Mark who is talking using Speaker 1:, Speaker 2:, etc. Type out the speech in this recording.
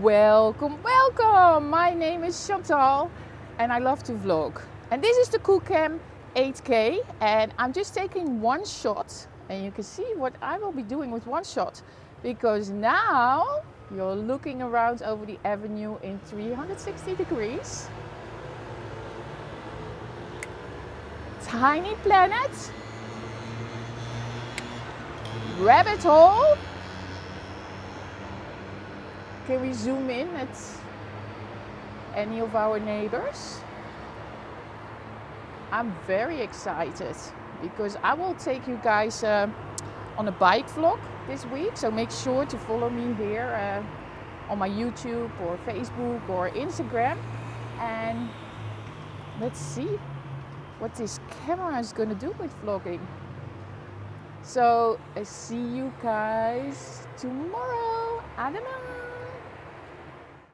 Speaker 1: Welcome, welcome! My name is Chantal and I love to vlog. And this is the Qoocam 8K and I'm just taking one shot and you can see what I will be doing with one shot, because now you're looking around over the avenue in 360 degrees. Tiny planet, rabbit hole. Can we zoom in at any of our neighbors? I'm very excited because I will take you guys on a bike vlog this week. So make sure to follow me here on my YouTube or Facebook or Instagram. And let's see what this camera is going to do with vlogging. So I see you guys tomorrow. I don't know.